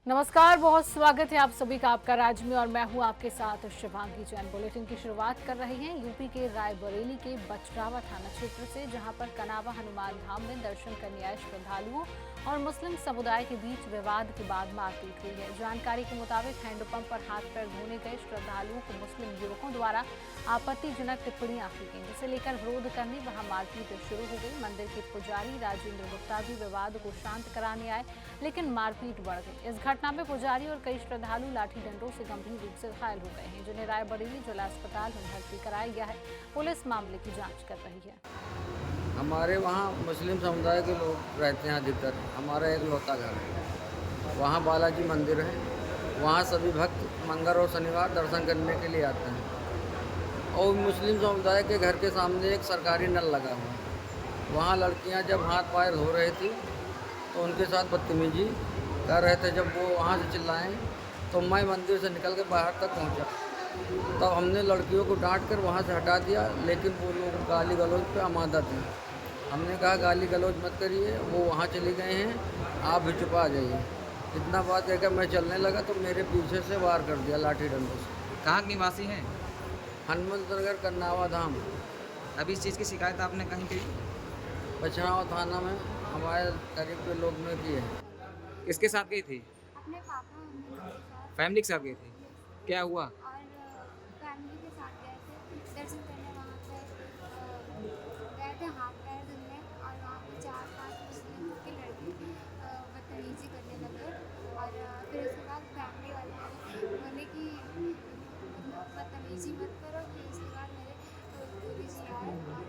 नमस्कार, बहुत स्वागत है आप सभी का आपका राज्य में और मैं हूं आपके साथ शिवांगी जैन। बुलेटिन की शुरुआत कर रहे हैं यूपी के रायबरेली के बचरावा थाना क्षेत्र से, जहां पर कनावा हनुमान धाम में दर्शन करने आए श्रद्धालुओं और मुस्लिम समुदाय के बीच विवाद के बाद मारपीट हुई है। जानकारी के मुताबिक हैंडपंप पर हाथ पैर धोने गए श्रद्धालुओं को मुस्लिम युवकों द्वारा आपत्तिजनक टिप्पणियां की गई, जिसे लेकर विरोध करने वहां मारपीट शुरू हो गई। मंदिर के पुजारी राजेंद्र गुप्ता भी विवाद को शांत कराने आए, लेकिन मारपीट बढ़ गई। इस घटना में पुजारी और कई श्रद्धालु लाठी डंडों से गंभीर रूप से घायल हो गए हैं, जिन्हें रायबरेली जिला अस्पताल में भर्ती कराया गया है। पुलिस मामले की जांच कर रही है। हमारे वहाँ मुस्लिम समुदाय के लोग रहते हैं अधिकतर। हमारा एक लौता घर है, वहाँ बालाजी मंदिर है। वहाँ सभी भक्त मंगल और शनिवार दर्शन करने के लिए आते हैं। और मुस्लिम समुदाय के घर के सामने एक सरकारी नल लगा हुआ है। वहाँ लड़कियाँ जब हाथ पैर धो रही थी तो उनके साथ बदतमीजी कर रहे थे। जब वो वहाँ से चिल्लाएँ तो मैं मंदिर से निकल के बाहर तक पहुँचा। तब हमने लड़कियों को डांट कर वहाँ से हटा दिया, लेकिन वो लोग गाली गलौज पे आमादा थे। हमने कहा गाली गलौज मत करिए, वो वहाँ चले गए हैं, आप भी चुप आ जाइए। इतना बात कहकर मैं चलने लगा तो मेरे पीछे से वार कर दिया लाठी डंडों से। कहाँ के निवासी हैं? हनुमंतनगर कन्नावा धाम। अभी इस चीज़ की शिकायत आपने कहीं की? बछरावा थाना में हमारे करीब के लोग ने की है। किसके साथ गई थी? अपने पापा मम्मी के साथ। फैमिली के साथ गई थी? क्या हुआ? और फैमिली के साथ गए थे दर्शन करने। वहाँ पे गए थे हाथ पैर धुलने, और वहाँ पे 4-5 मुस्लिम के लड़के बदतमीजी करने लगे। और फिर उसके बाद फैमिली वाले बोले कि बदतमीजी मत करो। फिर उसके बाद मेरे गुरु जी आए और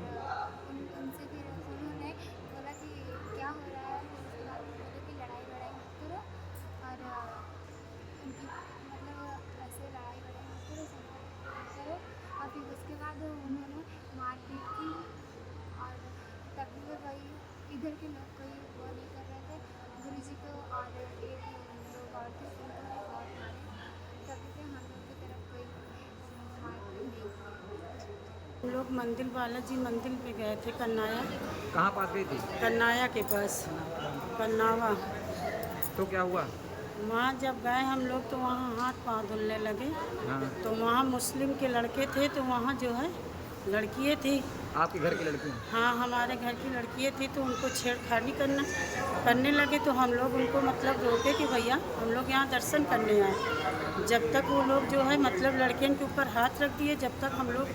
उनसे फिर उन्होंने बोला कि क्या हो रहा है। फिर उसके बाद बोले कि लड़ाई वड़ाई मत करो, और उनकी मतलब ऐसे लड़ाई वड़ाई मत करो, सब करो। और फिर उसके बाद उन्होंने मारपीट की, और तभी वो वही इधर के लोग कोई वो नहीं कर रहे थे गुरु जी को, और एक लोग और थे उनको भी बहुत मारे। तभी से हम लोग की तरफ कोई मारपीट नहीं की। हम लोग मंदिर बालाजी मंदिर पे गए थे कन्नाया। कहाँ पास गई थी? कन्नाया के पास कन्नावा। तो क्या हुआ? वहाँ जब गए हम लोग तो वहाँ हाथ पाँव धुलने लगे। हाँ, तो वहाँ मुस्लिम के लड़के थे, तो वहाँ जो है लड़कियाँ थी। आपके घर की लड़की? हाँ, हमारे घर की लड़कियाँ थी, तो उनको छेड़खानी करने लगे। तो हम लोग उनको मतलब रोके कि भैया हम लोग यहाँ दर्शन करने आए। जब तक वो लोग जो है मतलब लड़कियों के ऊपर हाथ रख दिए, जब तक हम लोग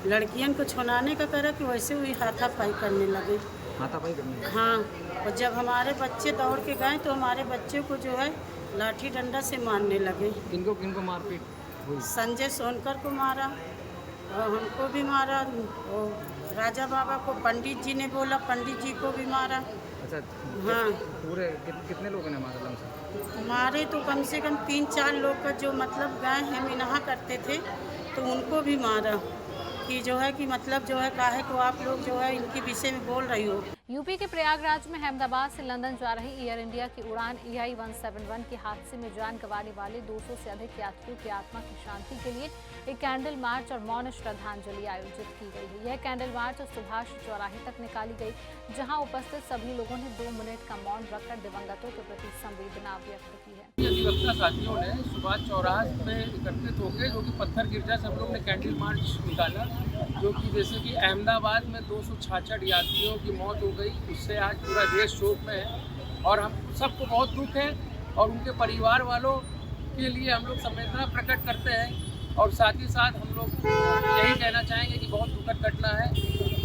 लड़कियों को छुड़ाने का करा कि वैसे वही हाथापाई करने लगे। हाथापाई करनी? हाँ, और जब हमारे बच्चे दौड़ के गए तो हमारे बच्चे को जो है लाठी डंडा से मारने लगे। किनको किनको मारपीट हुई? संजय सोनकर को मारा और हमको भी मारा, और राजा बाबा को पंडित जी ने बोला, पंडित जी को भी मारा। अच्छा। हाँ, पूरे कितने लोगों ने मारा लमसम? मारे तो कम से कम 3-4 लोग का जो मतलब गाय है मिनाहा करते थे, तो उनको भी मारा कि जो है कि मतलब जो है काहे को आप लोग जो है इनके विषय में बोल रही हो। यूपी के प्रयागराज में अहमदाबाद से लंदन जा रही एयर इंडिया की उड़ान EI 171 के हादसे में जान गंवाने वाले 200 से अधिक यात्रियों की आत्मा की शांति के लिए एक कैंडल मार्च और मौन श्रद्धांजलि आयोजित की गई है। यह कैंडल मार्च सुभाष चौराहे तक निकाली गई, जहां उपस्थित सभी लोगों ने 2 मिनट का मौन रखकर दिवंगतों के प्रति संवेदना व्यक्त की है। अधिवक्ता साथियों ने सुभाष चौराहे पे एकत्रित होकर जो कि पत्थर गिरजा से हम लोग ने कैंडल मार्च निकाला, जो कि जैसे कि अहमदाबाद में 266 यात्रियों की मौत हो गई, उससे आज पूरा देश शोक में है और हम सबको बहुत दुख है। और उनके परिवार वालों के लिए हम लोग संवेदना प्रकट करते हैं, और साथ ही साथ हम लोग यही कहना चाहेंगे कि बहुत दुखद घटना है।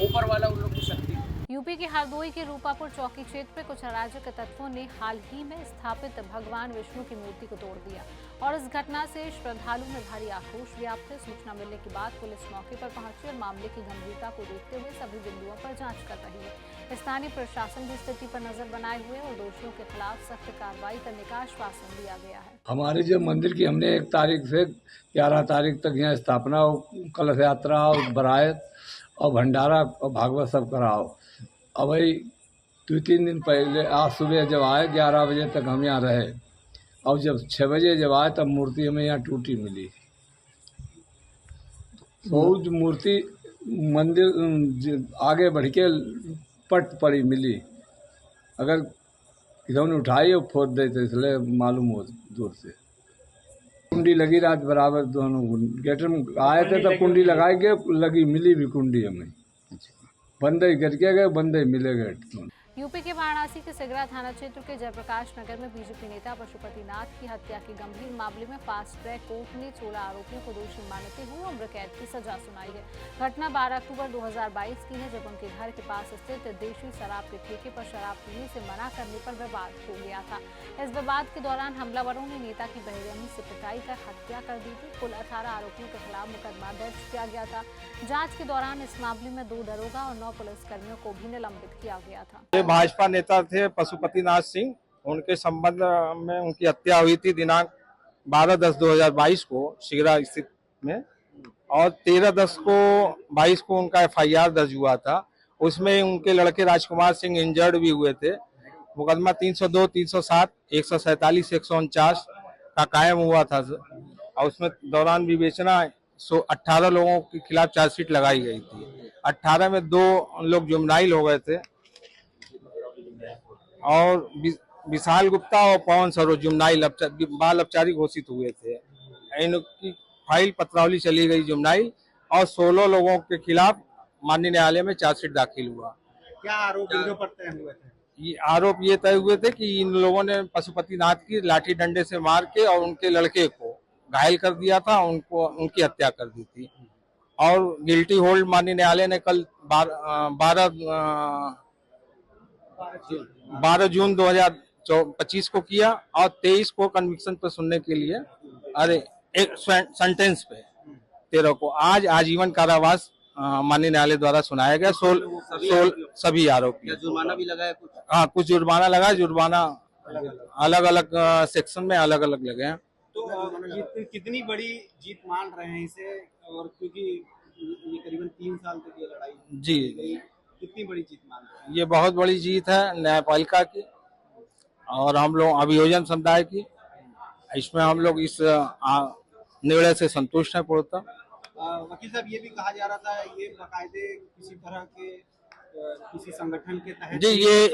ऊपर वाला उन लोग को शक्ति। यूपी के हरदोई के रूपापुर चौकी क्षेत्र में कुछ अराजक तत्वों ने हाल ही में स्थापित भगवान विष्णु की मूर्ति को तोड़ दिया, और इस घटना से श्रद्धालुओं में भारी आक्रोश व्याप्त है। सूचना मिलने के बाद पुलिस मौके पर पहुंची और मामले की गंभीरता को देखते हुए सभी बिंदुओं पर जांच कर रही है। स्थानीय प्रशासन भी स्थिति पर नजर बनाए हुए और दोषियों के खिलाफ सख्त कार्रवाई करने का आश्वासन दिया गया है। हमारे जो मंदिर की हमने 1 तारीख से 11 तारीख तक यहाँ स्थापना, कलश यात्रा और बरात और भंडारा और भागवत सब कराओ। अब वही 2-3 दिन पहले आज सुबह जब आए 11 बजे तक हम यहाँ रहे, और जब 6 बजे जब आए तब मूर्ति हमें यहाँ टूटी मिली। बहुत मूर्ति मंदिर आगे बढ़ के पट पड़ी मिली, अगर इन्होंने उठाई और फोड़ देते इसलिए मालूम हो दूर से। कुंडी लगी रात बराबर, दोनों गेट में आए थे तब कुंडी लगाई गए, लगी मिली भी कुंडी हमें। बंदे करके गए, बंदे मिले गए। यूपी के वाराणसी के सिगरा थाना क्षेत्र के जयप्रकाश नगर में बीजेपी नेता पशुपति नाथ की हत्या के गंभीर मामले में फास्ट ट्रैक कोर्ट ने 16 आरोपियों को दोषी मानते हुए उम्र कैद की सजा सुनाई है। घटना 12 अक्टूबर 2022 की है, जब उनके घर के पास स्थित देशी शराब के ठेके पर शराब पीने से मना करने पर विवाद हो गया था। इस विवाद के दौरान हमलावरों ने नेता की बेरहमी से पिटाई कर हत्या कर दी थी। कुल 18 आरोपियों के खिलाफ मुकदमा दर्ज किया गया था। जाँच के दौरान इस मामले में 2 दरोगा और 9 पुलिसकर्मियों को भी निलंबित किया गया था। भाजपा नेता थे पशुपति नाथ सिंह, उनके संबंध में उनकी हत्या हुई थी दिनांक 12/10/2022 को सिगरा स्थित में, और 13/10/22 को उनका FIR दर्ज हुआ था। उसमें उनके लड़के राजकुमार सिंह इंजर्ड भी हुए थे। मुकदमा 302, 307, 147, 149 का कायम हुआ था और उसमें दौरान विवेचना 18 लोगों के खिलाफ चार्जशीट लगाई गई थी। 18 में 2 लोग जुमनाइल हो गए थे और विशाल गुप्ता और पवन सरोज जुमनाइल बाल अपचारी घोषित हुए थे। इनकी फाइल पत्रावली चली गई जुमनाइल, और 16 लोगों के खिलाफ माननीय न्यायालय में चार्जशीट दाखिल हुआ। क्या आरोप इन पर तय हुए थे? ये आरोप ये तय हुए थे कि इन लोगों ने पशुपति नाथ की लाठी डंडे से मार के और उनके लड़के को घायल कर दिया था, उनको उनकी हत्या कर दी थी। और गिल्टी होल्ड माननीय न्यायालय ने कल 12 जून 2025 को किया और 23 को कन्विक्शन पर सुनने के लिए, एक सेंटेंस पे 13 को आज आजीवन कारावास माननीय न्यायालय द्वारा सुनाया गया। 16 सभी आरोपी। जुर्माना भी लगाया कुछ? हाँ, कुछ जुर्माना लगा। जुर्माना अलग अलग सेक्शन में अलग अलग लगे हैं। तो कितनी बड़ी जीत मान रहे हैं इसे, और क्योंकि ये करीबन 3 साल तक ये लड़ाई जी, कितनी बड़ी जीत मान रहे हैं? ये बहुत बड़ी जीत है न्यायपालिका की और हम लोग अभियोजन समुदाय की। इसमें हम लोग इस निर्णय से संतुष्ट हैं पूर्णतः। वकील साहब, ये भी कहा जा रहा था ये बाकायदे किसी तरह के किसी संगठन के तहत जी, ये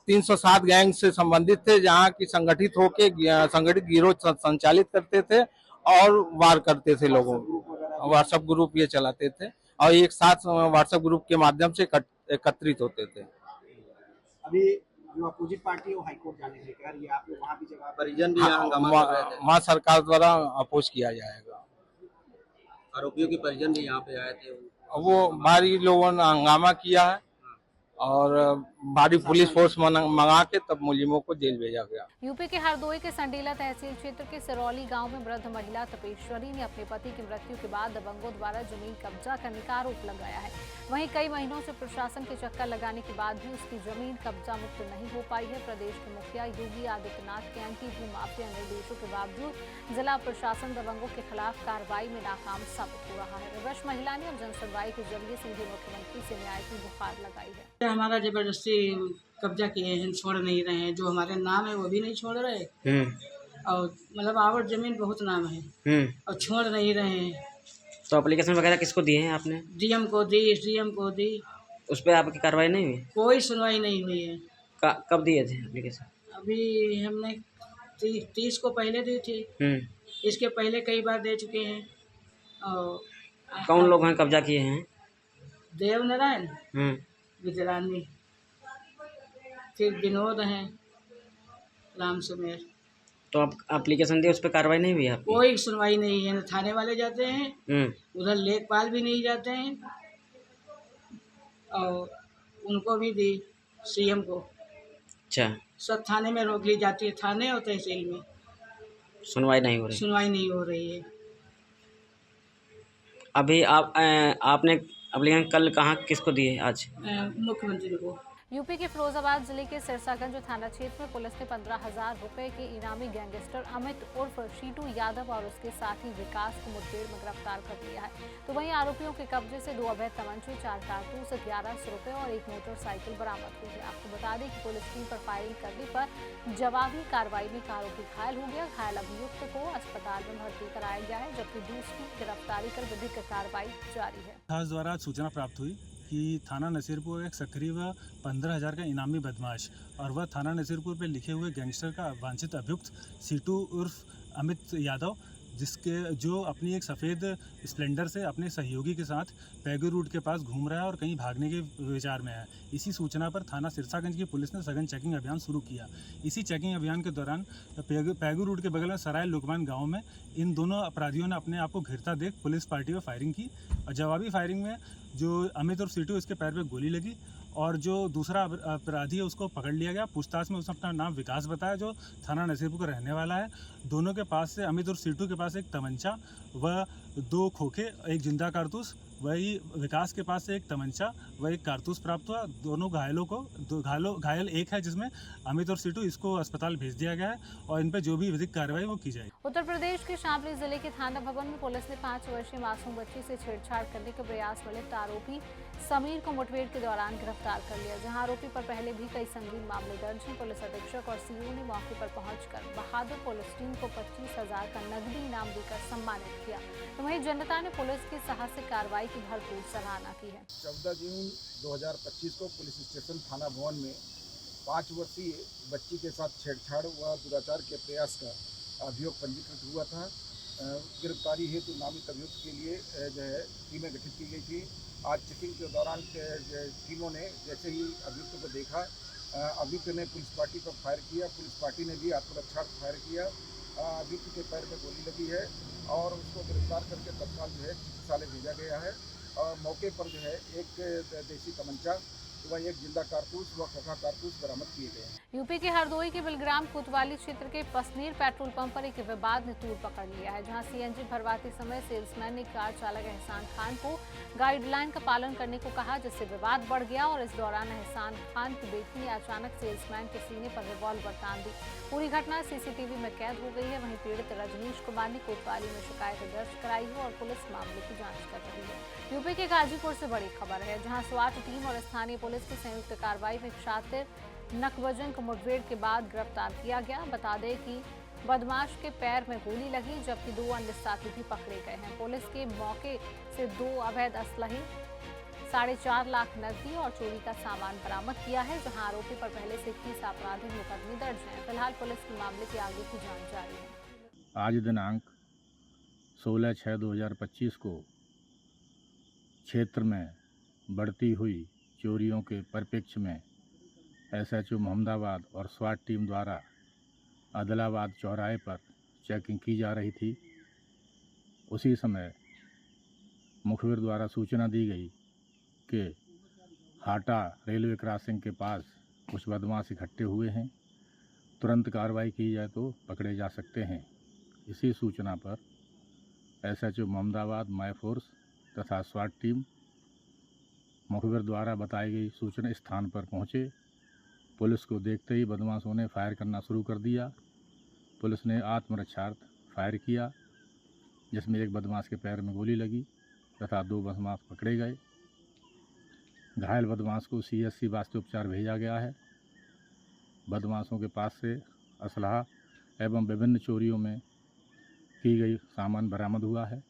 307 गैंग से संबंधित थे, जहाँ की संगठित गिरोह संचालित करते थे और वार करते थे लोगों, व्हाट्सएप ग्रुप ये चलाते थे और एक साथ व्हाट्सएप ग्रुप के माध्यम से एकत्रित होते थे। अभी जो अपोजिट पार्टी है हाईकोर्ट जाने के कह रही है, आप लोग वहाँ भी जवाब परिजन भी वहाँ सरकार द्वारा अपोज किया जाएगा। आरोपियों के परिजन भी यहाँ पे आए थे, वो भारी लोगों ने हंगामा किया है और भारी पुलिस फोर्स मंगा के तब मुलजिमों को जेल भेजा गया। यूपी के हरदोई के संडीला तहसील क्षेत्र के सिरौली गांव में वृद्ध महिला तपेश्वरी ने अपने पति की मृत्यु के बाद दबंगों द्वारा जमीन कब्जा करने का आरोप लगाया है। वहीं कई महीनों से प्रशासन के चक्कर लगाने के बाद भी उसकी जमीन कब्जा मुक्त नहीं हो पाई है। प्रदेश के मुखिया योगी आदित्यनाथ के एंटी भू माफिया निर्देशों के बावजूद जिला प्रशासन दबंगों के खिलाफ कार्रवाई में नाकाम साबित हो रहा है। विवश महिला ने अब जनसुनवाई के जरिए सीधे मुख्यमंत्री से न्याय की गुहार लगाई है। हमारा जबरदस्ती कब्जा किए हैं, छोड़ नहीं रहे हैं। जो हमारे नाम है वो भी नहीं छोड़ रहे और मतलब आवड़ जमीन बहुत नाम है और छोड़ नहीं रहे हैं। तो एप्लीकेशन वगैरह किसको दिए हैं आपने? डीएम को दी, एसडीएम को दी। उस पर आपकी कार्रवाई नहीं हुई? कोई सुनवाई नहीं हुई है। कब दिए थे एप्लीकेशन? अभी हमने 30 को पहले दी थी, इसके पहले कई बार दे चुके हैं। और कौन लोग हैं कब्जा किए हैं? देव नारायण, विजरानी, फिर विनोद हैं, राम सुमेर। तो आप एप्लीकेशन दिए, उस पर कार्रवाई नहीं हुई है? कोई सुनवाई नहीं है। थाने वाले जाते हैं, उधर लेखपाल भी नहीं जाते हैं और उनको भी दी सीएम को। अच्छा, सब थाने में रोक ली जाती है, थाने और तहसील में सुनवाई नहीं हो रही? सुनवाई नहीं हो रही है। अभी आपने एप्लीकेशन कल कहाँ किसको दिए? आज मुख्यमंत्री को। यूपी के फिरोजाबाद जिले के सिरसागंज थाना क्षेत्र में पुलिस ने 15,000 रुपए के इनामी गैंगस्टर अमित उर्फ शीटू यादव और उसके साथी विकास को मुठभेड़ में गिरफ्तार कर लिया है। तो वहीं आरोपियों के कब्जे से 2 अवैध तमंचे, 4 कारतूस, 1100 रुपए और 1 मोटरसाइकिल बरामद हुई है। आपको बता दें कि पुलिस टीम पर फायरिंग करने पर जवाबी कार्रवाई में एक आरोपी घायल हो गया। घायल अभियुक्त को अस्पताल में भर्ती कराया गया है, जबकि दूसरी गिरफ्तारी कर विधिक कार्रवाई जारी है। द्वारा सूचना प्राप्त हुई कि थाना नसीरपुर एक सक्रिय व 15,000 का इनामी बदमाश और वह थाना नसीरपुर पे लिखे हुए गैंगस्टर का वांछित अभियुक्त सीटू उर्फ अमित यादव, जिसके जो अपनी एक सफ़ेद स्प्लेंडर से अपने सहयोगी के साथ पैगू रूट के पास घूम रहा है और कहीं भागने के विचार में है। इसी सूचना पर थाना सिरसागंज की पुलिस ने सघन चेकिंग अभियान शुरू किया। इसी चेकिंग अभियान के दौरान पैगू रूट के बगल में सराय लुकमान गांव में इन दोनों अपराधियों ने अपने आप को घिरता देख पुलिस पार्टी पर फायरिंग की और जवाबी फायरिंग में जो अमित और सीटू, इसके पैर पर गोली लगी और जो दूसरा अपराधी है उसको पकड़ लिया गया। पूछताछ में उसने अपना नाम विकास बताया, जो थाना नसीरपुर का रहने वाला है। दोनों के पास से, अमित और सीटू के पास एक तमंचा व 2 खोखे, एक जिंदा कारतूस, वही विकास के पास से एक तमंचा व एक कारतूस प्राप्त हुआ। दोनों घायलों को घायल एक है, जिसमें अमित और सीटू, इसको अस्पताल भेज दिया गया है और इन पर जो भी विधिक कार्रवाई वो की जाएगी। उत्तर प्रदेश के शामली जिले के थाना भवन में पुलिस ने 5 वर्षीय मासूम बच्ची से छेड़छाड़ करने के प्रयास में लिप्त आरोपी समीर को मुठभेड़ के दौरान गिरफ्तार कर लिया, जहां आरोपी पर पहले भी कई संगीन मामले दर्ज हैं। पुलिस अधीक्षक और सीओ ने मौके पर पहुंचकर बहादुर पुलिस टीम को 25,000 का नकदी इनाम देकर सम्मानित किया। तो वहीं जनता ने पुलिस की साहसिक कार्रवाई की भरपूर सराहना की है। 14 जून 2025 को पुलिस स्टेशन थाना भवन में 5 वर्षीय बच्ची के साथ छेड़छाड़ व दुराचार के प्रयास का अभियोग पंजीकृत हुआ था। गिरफ्तारी हेतु नामित अभियुक्त के लिए जो है टीमें गठित की गई थी। आज चेकिंग के दौरान टीमों ने जैसे ही अभियुक्त को देखा, अभियुक्त ने पुलिस पार्टी पर फायर किया। पुलिस पार्टी ने भी आत्मरक्षार्थ फायर किया। अभियुक्त के पैर में गोली लगी है और उसको गिरफ्तार करके तत्काल जो है चिकित्सालय भेजा गया है। और मौके पर जो है एक देसी तमंचा व एक जिंदा कारतूस व खोखा कारतूस बरामद किए गए हैं। यूपी के हरदोई के बिलग्राम कोतवाली क्षेत्र के पसनीर पेट्रोल पंप पर एक विवाद ने तूल पकड़ लिया है, जहां सीएनजी भरवाते समय सेल्समैन ने कार चालक एहसान खान को गाइडलाइन का पालन करने को कहा, जिससे विवाद बढ़ गया और इस दौरान एहसान खान की बेटी ने अचानक सेल्समैन के सीने पर रिवॉल्वर तान दी। पूरी घटना सीसीटीवी में कैद हो गई है। वहीं पीड़ित रजनीश कुमार ने कोतवाली में शिकायत दर्ज कराई है और पुलिस मामले की जाँच कर रही है। यूपी के गाजीपुर से बड़ी खबर है, जहाँ स्वाट टीम और स्थानीय पुलिस की संयुक्त कार्रवाई में शातिर नकवजन को मुठभेड़ के बाद गिरफ्तार किया गया। बता दें कि बदमाश के पैर में गोली लगी, जबकि 2 अन्य साथी भी पकड़े गए हैं। पुलिस के मौके से 2 अवैध असलहे, 4.5 लाख नकदी और चोरी का सामान बरामद किया है, जहां आरोपी पर पहले से 21 आपराधिक मुकदमे दर्ज हैं। फिलहाल पुलिस की मामले की आगे की जांच जारी है। आज दिनांक 16/6/2025 को क्षेत्र में बढ़ती हुई चोरियों के परिप्रेक्ष्य में एसएचओ मोहम्मदाबाद और स्वाट टीम द्वारा आदिलाबाद चौराहे पर चेकिंग की जा रही थी। उसी समय मुखबिर द्वारा सूचना दी गई कि हाटा रेलवे क्रॉसिंग के पास कुछ बदमाश इकट्ठे हुए हैं, तुरंत कार्रवाई की जाए तो पकड़े जा सकते हैं। इसी सूचना पर एसएचओ मोहम्मदाबाद, माय फोर्स तथा स्वाट टीम मुखबिर द्वारा बताई गई सूचना स्थान पर पहुंचे। पुलिस को देखते ही बदमाशों ने फायर करना शुरू कर दिया। पुलिस ने आत्मरक्षार्थ फायर किया, जिसमें एक बदमाश के पैर में गोली लगी तथा 2 बदमाश पकड़े गए। घायल बदमाश को सीएससी वास्ते उपचार भेजा गया है। बदमाशों के पास से असलहा एवं विभिन्न चोरियों में की गई सामान बरामद हुआ है।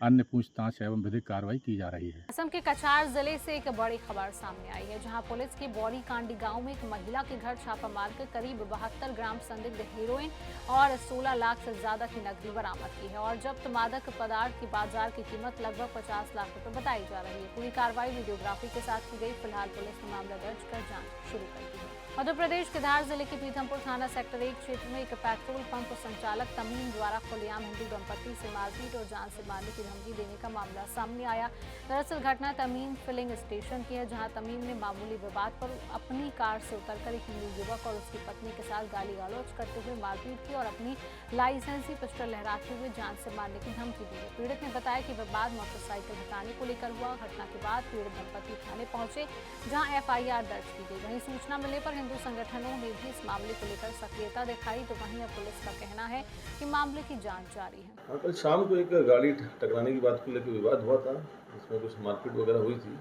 अन्य पूछताछ एवं विधिक कार्रवाई की जा रही है। असम के कछार जिले से एक बड़ी खबर सामने आई है, जहां पुलिस की बौरी कांडी गांव में एक महिला के घर छापा मारकर करीब 72 ग्राम संदिग्ध हेरोइन और 16 लाख से ज्यादा की नकदी बरामद की है और जब्त मादक पदार्थ की बाजार की कीमत लगभग 50 लाख रुपए बताई जा रही है। पूरी कार्रवाई वीडियोग्राफी के साथ की गई। फिलहाल पुलिस ने मामला दर्ज कर जाँच शुरू कर दी है। मध्य प्रदेश के धार जिले के पीथमपुर थाना सेक्टर 1 क्षेत्र में एक पेट्रोल पंप संचालक तमीम द्वारा खुलेआम हिंदू दंपत्ति से मारपीट और जान से मारने की धमकी देने का मामला सामने आया। दरअसल घटना तमीम फिलिंग स्टेशन की है, जहां तमीम ने मामूली विवाद पर अपनी कार से उतरकर एक हिंदू युवक और उसकी पत्नी के साथ गाली गलौज करते हुए मारपीट की और अपनी लाइसेंसी पिस्टल लहराते हुए जान से मारने की धमकी दी है। पीड़ित ने बताया कि विवाद मोटरसाइकिल हटाने को लेकर हुआ। घटना के बाद पीड़ित दंपत्ति थाने पहुंचे, जहां एफआईआर दर्ज की गई। वहीं सूचना मिलने पर हिंदू संगठनों ने भी इस मामले को लेकर सक्रियता दिखाई, तो वहीं अब पुलिस का कहना है कि मामले की जांच जारी है। कल शाम को एक गाड़ी टकराने की बात को लेकर विवाद हुआ था, इसमें कुछ मारपीट वगैरह हुई थी,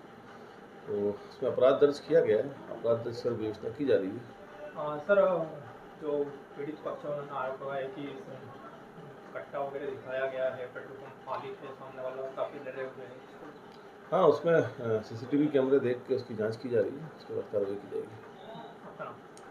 तो इसमें अपराध दर्ज किया गया है। अपराध दर्ज कर व्यवस्था की जा रही है। सर, जो पीड़ित पक्ष उन्होंने आरोप लगाया कि कट्टा वगैरह दिखाया गया है, पेट्रोल पंप खाली थे, सामने वाला काफ़ी डरे हुए हैं। हाँ, उसमें CCTV कैमरे देख के उसकी जांच की जा रही है, उसके बाद कार्रवाई की जाएगी।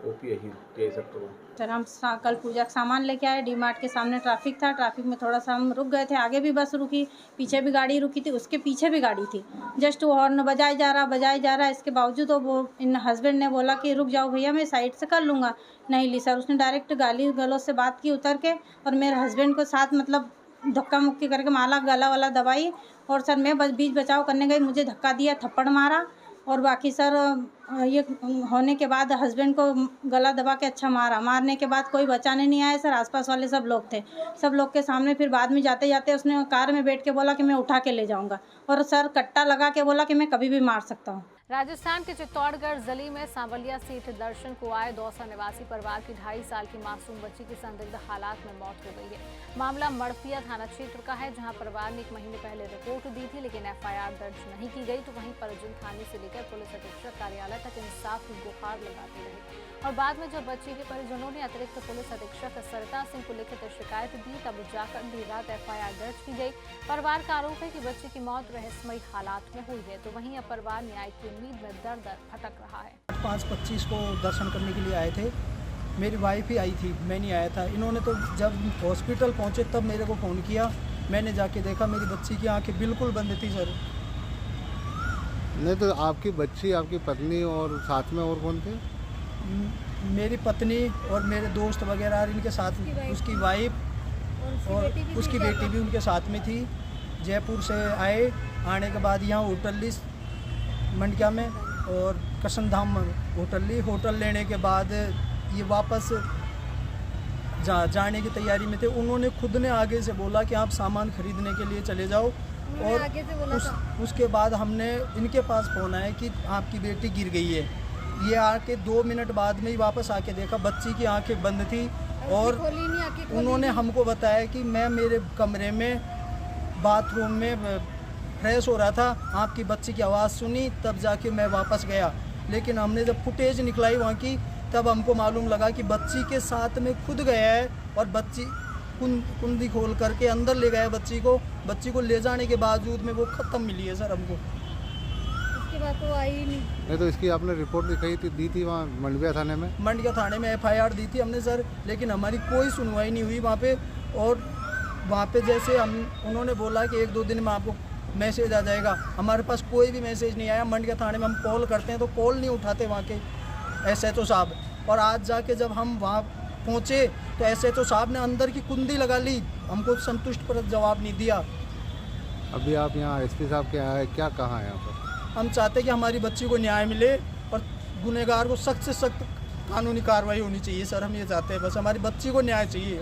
OP है TI सेक्टर में। सर हम कल पूजा का सामान लेके आए, डी-मार्ट के सामने ट्रैफिक था, ट्रैफिक में थोड़ा सा हम रुक गए थे, आगे भी बस रुकी, पीछे भी गाड़ी रुकी थी, उसके पीछे भी गाड़ी थी, जस्ट वो हॉर्न बजाए जा रहा, इसके बावजूद वो इन हस्बैंड ने बोला कि रुक जाओ भैया मैं साइड से कर लूँगा, नहीं ली सर, उसने डायरेक्ट गाली गलौज से बात की उतर के, और मेरे हस्बैंड को साथ मतलब धक्का मुक्की करके माला गला वाला दबाई, और सर मैं बस बीच बचाव करने गई, मुझे धक्का दिया, थप्पड़ मारा, और बाकी सर ये होने के बाद हस्बैंड को गला दबा के अच्छा मारने के बाद कोई बचाने नहीं आया सर, आसपास वाले सब लोग थे, सब लोग के सामने फिर बाद में जाते जाते उसने कार में बैठ के बोला कि मैं उठा के ले जाऊंगा, और सर कट्टा लगा के बोला कि मैं कभी भी मार सकता हूँ। राजस्थान के चित्तौड़गढ़ जिले में सांवलिया सीट दर्शन को आए दौसा निवासी परिवार की 2.5 साल की मासूम बच्ची की संदिग्ध हालात में मौत हो गई है। मामला मड़फिया थाना क्षेत्र का है, जहां परिवार ने 1 महीने पहले रिपोर्ट दी थी, लेकिन FIR दर्ज नहीं की गई, तो वहीं परिजन थाने से लेकर पुलिस अधीक्षक कार्यालय तक इंसाफ की गुहार लगाते रहे, और बाद में जब बच्ची के परिजनों ने अतिरिक्त पुलिस अधीक्षक सरिता सिंह को लिखित शिकायत दी, तब जाकर देर रात FIR दर्ज की गई। परिवार का आरोप है कि बच्ची की मौत रहस्यमयी हालात में हुई है, तो वहीं अब परिवार न्याय की उम्मीद में दर दर भटक रहा है। 5:25 को दर्शन करने के लिए आए थे, मेरी वाइफ ही आई थी, मैं नहीं आया था। इन्होंने तो जब हॉस्पिटल पहुंचे तब मेरे को फ़ोन किया, मैंने जाके देखा मेरी बच्ची की आंखें बिल्कुल बंद थी सर। नहीं तो आपकी बच्ची, आपकी पत्नी और साथ में और कौन थे? मेरी पत्नी और मेरे दोस्त वगैरह इनके साथ, उसकी वाइफ और उसकी बेटी भी उनके साथ में थी। जयपुर से आने के बाद यहाँ होटल ली मंडिया में और कसनधाम होटल लेने के बाद ये वापस जाने की तैयारी में थे। उन्होंने खुद ने आगे से बोला कि आप सामान खरीदने के लिए चले जाओ, और उसके बाद हमने इनके पास फ़ोन आया कि आपकी बेटी गिर गई है। ये आके 2 मिनट बाद में ही वापस आके देखा बच्ची की आंखें बंद थी, और उन्होंने हमको बताया कि मैं मेरे कमरे में बाथरूम में फ्रेश हो रहा था, आपकी बच्ची की आवाज़ सुनी, तब जाके मैं वापस गया। लेकिन हमने जब फुटेज निकलाई वहाँ की, तब हमको मालूम लगा कि बच्ची के साथ में खुद गया है, और बच्ची कुंडी खोल करके अंदर ले गया बच्ची को ले जाने के बावजूद में वो ख़त्म मिली है सर हमको। उसके बाद तो आई नहीं। तो इसकी आपने रिपोर्ट दी थी वहाँ मंडविया थाने में? मंडविया थाने में FIR दी थी हमने सर, लेकिन हमारी कोई सुनवाई नहीं हुई वहाँ पे। और वहाँ पे जैसे उन्होंने बोला कि 1-2 दिन में आपको मैसेज आ जाएगा, हमारे पास कोई भी मैसेज नहीं आया। मंडविया थाने में हम कॉल करते हैं तो कॉल नहीं उठाते वहाँ के SHO साहब, और आज जाके जब हम वहाँ पहुँचे तो SHO साहब ने अंदर की कुंडी लगा ली, हमको संतुष्टप्रद जवाब नहीं दिया। अभी आप यहाँ SP साहब के आए, क्या कहा है यहाँ पर? हम चाहते हैं कि हमारी बच्ची को न्याय मिले और गुनहगार को सख्त से सख्त कानूनी कार्रवाई होनी चाहिए सर, हम ये चाहते हैं, बस हमारी बच्ची को न्याय चाहिए।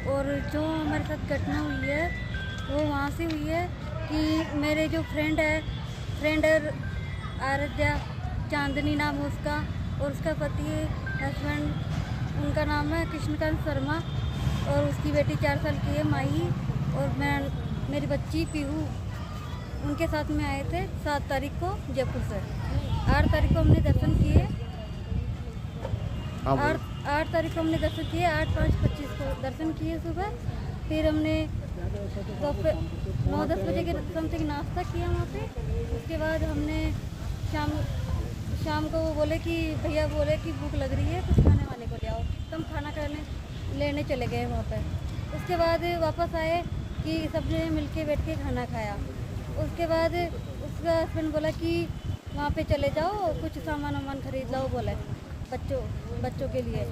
और जो हमारे साथ घटना हुई है वो वहाँ से हुई है कि मेरे जो फ्रेंड है आराध्या चांदनी नाम है उसका, और उसका पति हस्बैंड उनका नाम है कृष्णकांत शर्मा, और उसकी बेटी 4 साल की है माही, और मेरी बच्ची पीहू उनके साथ में आए थे 7 तारीख को जयपुर से। 8 तारीख को हमने दर्शन किए, 8 तारीख को हमने दर्शन किए, 8-5-25 को दर्शन किए सुबह। फिर हमने 9-10 बजे के समथिंग नाश्ता किया वहाँ पे। उसके बाद हमने शाम को वो बोले कि भैया बोले कि भूख लग रही है, कुछ खाने वाने को ले आओ, तो हम खाना लेने चले गए वहाँ पे। उसके बाद वापस आए कि सबने मिलके बैठ के खाना खाया। उसके बाद उसका हस्बैंड बोला कि वहाँ पे चले जाओ, कुछ सामान खरीद लाओ, बोले बच्चों के लिए।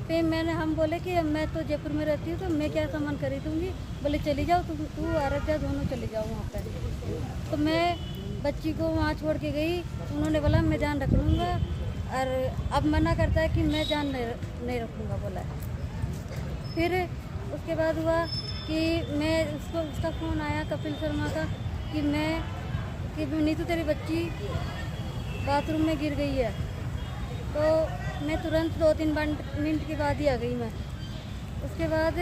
फिर हम बोले कि मैं तो जयपुर में रहती हूँ तो मैं क्या सामान खरीदूँगी, बोले चली जाओ तू आराध्या दोनों चले जाओ वहाँ पे। तो मैं बच्ची को वहाँ छोड़ के गई, उन्होंने बोला मैं जान रख लूँगा, और अब मना करता है कि मैं जान नहीं रखूँगा बोला। फिर उसके बाद हुआ कि उसका फ़ोन आया कपिल शर्मा का कि नीतू तेरी बच्ची बाथरूम में गिर गई है। तो मैं तुरंत 2-3 मिनट के बाद ही आ गई मैं। उसके बाद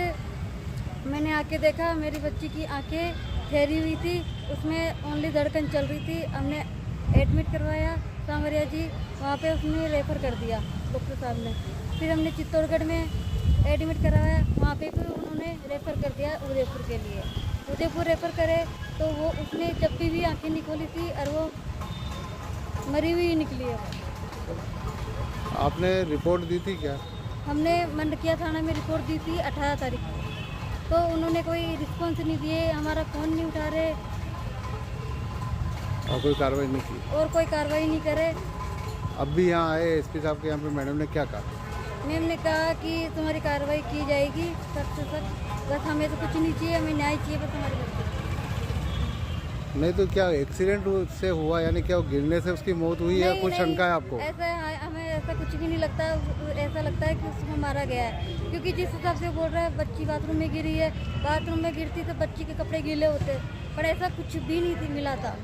मैंने आके देखा मेरी बच्ची की आंखें ठहरी हुई थी, उसमें ओनली धड़कन चल रही थी। हमने एडमिट करवाया सांवरिया जी, वहाँ पे उसने रेफ़र कर दिया डॉक्टर साहब ने। फिर हमने चित्तौड़गढ़ में एडमिट करवाया, वहाँ पे भी उन्होंने रेफ़र कर दिया उदयपुर के लिए। उदयपुर रेफ़र करे तो वो उसने जब भी आँखें निकोली थी और वो मरी हुई निकली है। आपने रिपोर्ट दी थी क्या? हमने मंडकिया थाना में रिपोर्ट दी थी 18 तारीख को, तो उन्होंने कोई रिस्पॉन्स नहीं दिए, हमारा फ़ोन नहीं उठा रहे और कोई कार्रवाई नहीं की और कोई कार्रवाई नहीं करे। अब भी यहाँ आए एसपी साहब के यहाँ पे, मैडम ने क्या कहा? मैम ने कहा कि तुम्हारी कार्रवाई की जाएगी सख्त से सख्त, बस हमें तो कुछ नहीं चाहिए, हमें न्याय चाहिए बस हमारे बच्चे। नहीं तो क्या एक्सीडेंट से हुआ, यानी क्या वो गिरने से उसकी मौत हुई है? कुछ शंका है आपको? ऐसा हमें ऐसा कुछ भी नहीं लगता, ऐसा लगता है कि उसको मारा गया है, क्योंकि जिस हिसाब से बोल रहा है बच्ची बाथरूम में गिरी है, बाथरूम में गिरती तो बच्ची के कपड़े गीले होते, पर ऐसा कुछ भी नहीं मिला था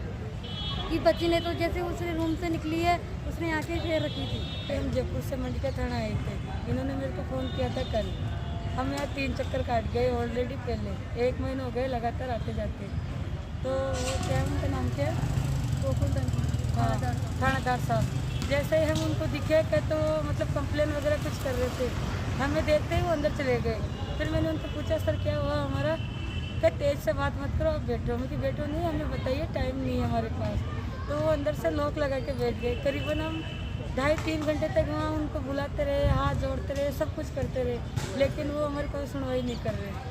कि बच्ची ने तो जैसे उसने रूम से निकली है उसने आके फेर रखी थी। हम जयपुर से मंडकिया थाना आए थे, इन्होंने मेरे को फ़ोन किया था कल। हम यहाँ 3 चक्कर काट गए ऑलरेडी, पहले 1 महीना हो गए लगातार आते जाते। तो वो क्या उनका नाम क्या है, थानादार साहब, जैसे ही हम उनको दिखे कि तो मतलब कंप्लेन वगैरह कुछ कर रहे थे, हमें देखते ही वो अंदर चले गए। फिर मैंने उनको पूछा सर क्या हुआ हमारा, क्या तेज़ से बात मत करो, आप बैठो। मैं कि बैठो नहीं, हमें बताइए, टाइम नहीं है हमारे पास। तो वो अंदर से लॉक लगा के बैठ गए। करीबन हम 2.5-3 घंटे तक वहाँ उनको बुलाते रहे, हाथ जोड़ते रहे, सब कुछ करते रहे, लेकिन वो हमारी कोई सुनवाई नहीं कर रहे।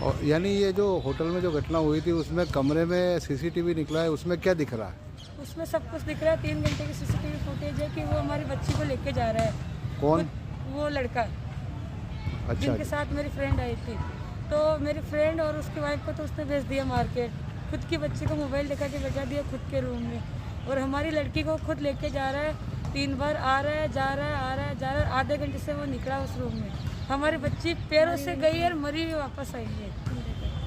और यानी ये जो होटल में जो घटना हुई थी उसमें कमरे में सीसीटीवी निकला है, उसमें क्या दिख रहा है? उसमें सब कुछ दिख रहा है। 3 घंटे की सीसीटीवी फुटेज है कि वो हमारी बच्ची को लेके जा रहा है। कौन? वो लड़का, अच्छा, जिनके साथ मेरी फ्रेंड आई थी। तो मेरी फ्रेंड और उसकी वाइफ को तो उसने भेज दिया मार्केट, खुद की बच्ची को मोबाइल दिखा के बचा दिया खुद के रूम में, और हमारी लड़की को खुद लेके जा रहा है। 3 बार आ रहा है, जा रहा है, आ रहा है, जा रहा है। आधे घंटे से वो निकला उस रूम में। हमारी बच्ची पैरों से गई और मरी हुई वापस आई है।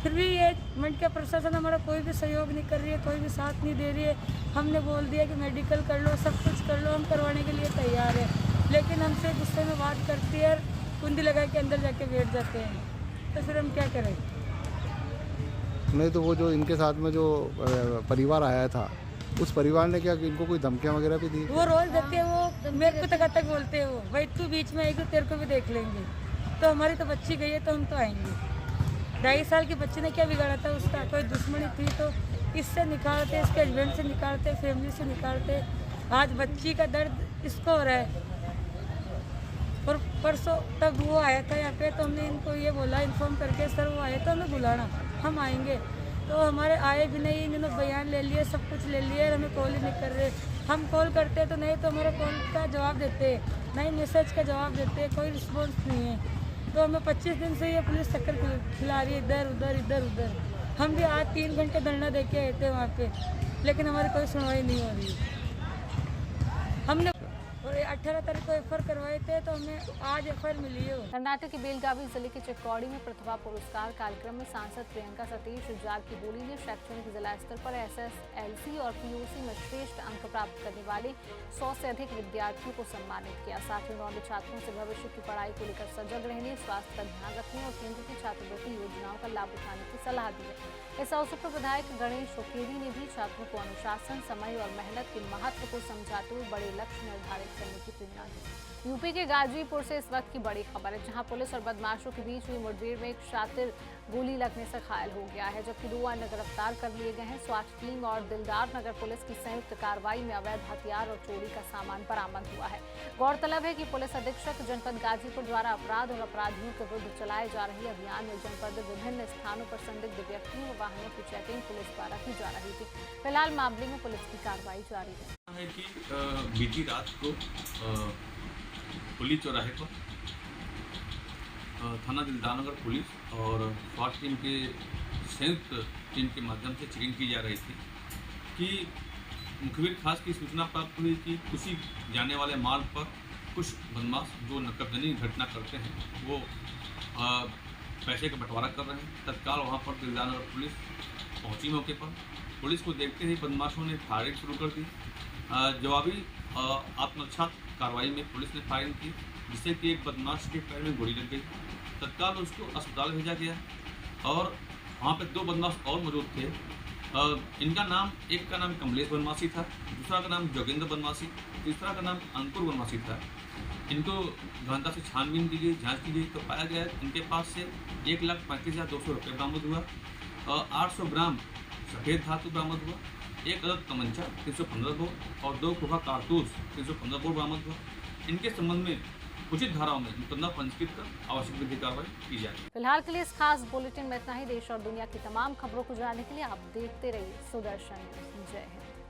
फिर भी ये मंडकिया प्रशासन हमारा कोई भी सहयोग नहीं कर रही है, कोई भी साथ नहीं दे रही है। हमने बोल दिया कि मेडिकल कर लो, सब कुछ कर लो, हम करवाने के लिए तैयार है, लेकिन हमसे गुस्से में बात करती है, कुंडी लगा के अंदर जाके बैठ जाते हैं। तो फिर हम क्या करें? नहीं तो वो जो इनके साथ में जो परिवार आया था, उस परिवार ने क्या इनको कोई धमकियां वगैरह भी दी? वो रोज देते हैं, वो मेरे को तक बोलते हैं, वो भाई तू बीच में आएगी तेरे को भी देख लेंगे। तो हमारी तो बच्ची गई है तो हम तो आएंगे। 2.5 साल की बच्ची ने क्या बिगाड़ा था? उसका कोई दुश्मनी थी तो इससे निकालते, इसके हस्बैंड से निकालते, फैमिली से निकालते। आज बच्ची का दर्द इसको हो रहा है। और परसों तब वो आया था यहाँ पे, तो हमने इनको ये बोला इन्फॉर्म करके, सर वो आए तो हमें बुलाना, हम आएंगे। तो हमारे आए भी नहीं, इन्होंने बयान ले लिए, सब कुछ ले लिए, हमें कॉल ही नहीं कर रहे। हम कॉल करते तो नहीं तो हमारा कॉल का जवाब देते, नहीं मैसेज का जवाब देते, कोई रिस्पॉन्स नहीं है। तो हमें 25 दिन से ये पुलिस चक्कर खिला रही है, इधर उधर इधर उधर। हम भी आज 3 घंटे धरना दे के आए थे वहाँ पे, लेकिन हमारी कोई सुनवाई नहीं हो रही। हमने और 18 तारीख को एफआईआर करवाए थे, तो हमें आज एफआईआर मिली है। कर्नाटक के बेलगावी जिले के चिक्कोड़ी में प्रतिभा पुरस्कार कार्यक्रम में सांसद प्रियंका सतीश जार की बोली ने शैक्षणिक जिला स्तर पर एसएसएलसी और पीयूसी में श्रेष्ठ अंक प्राप्त करने वाले 100 से अधिक विद्यार्थियों को सम्मानित किया। साथ ही उन्होंने छात्रों से भविष्य की पढ़ाई को लेकर सजग रहने, स्वास्थ्य का ध्यान रखने और केंद्र की छात्रवृत्ति योजनाओं का लाभ उठाने की सलाह दी है। इस अवसर पर विधायक गणेश ओकेरी ने भी छात्रों को अनुशासन, समय और मेहनत के महत्व को समझाते हुए बड़े लक्ष्य निर्धारित करने की प्रेरणा दी। यूपी के गाजीपुर से इस वक्त की बड़ी खबर है, जहां पुलिस और बदमाशों के बीच हुई मुठभेड़ में एक शातिर गोली लगने से घायल हो गया है, जबकि 2 अन्य गिरफ्तार कर लिए गए हैं। स्वाट टीम और दिलदार नगर पुलिस की संयुक्त कार्रवाई में अवैध हथियार और चोरी का सामान बरामद हुआ है। गौरतलब है कि पुलिस अधीक्षक जनपद गाजीपुर द्वारा अपराध और अपराधियों के विरुद्ध चलाए जा रहे अभियान में जनपद विभिन्न स्थानों पर संदिग्ध व्यक्तियों व वाहनों की चेकिंग पुलिस द्वारा की जा रही थी। फिलहाल मामले में पुलिस की कार्रवाई जारी है। बीती रात को पुलिस चौराहे पर थाना दिलदारनगर पुलिस और स्वास्थ्य टीम के संयुक्त टीम के माध्यम से चेकिंग की जा रही थी कि मुखबिर खास की सूचना प्राप्त हुई कि उसी जाने वाले मार्ग पर कुछ बदमाश जो नकबजनी घटना करते हैं वो पैसे का बंटवारा कर रहे हैं। तत्काल वहां पर दिलदारनगर पुलिस पहुंची मौके पर। पुलिस को देखते ही बदमाशों ने फायरिंग शुरू कर दी। जवाबी आत्मरक्षा कार्रवाई में पुलिस ने फायरिंग की, जिससे कि एक बदमाश के पैर में गोली लग गई। तत्काल उसको अस्पताल भेजा गया और वहाँ पे 2 बदमाश और मौजूद थे। इनका नाम, एक का नाम कमलेश बदमाशी था, दूसरा का नाम जोगेंद्र बदमाशी, तीसरा का नाम अंकुर बदमाशी था। इनको गहनता से छानबीन की गई, जांच की गई तो पाया गया कि इनके पास से 1,35,200 रुपये बरामद हुआ और 800 ग्राम सफ़ेद धातु बरामद हुआ, एक अदद तमंचा 315 बोर और 2 खोखा कारतूस 315 बोर बरामद हुआ। इनके संबंध में उचित धाराओं में मुकदमा पंजीकृत कर आवश्यक विधिक कार्रवाई की जाए। फिलहाल के लिए इस खास बुलेटिन में इतना ही। देश और दुनिया की तमाम खबरों को जानने के लिए आप देखते रहिए सुदर्शन न्यूज़। जय हिंद।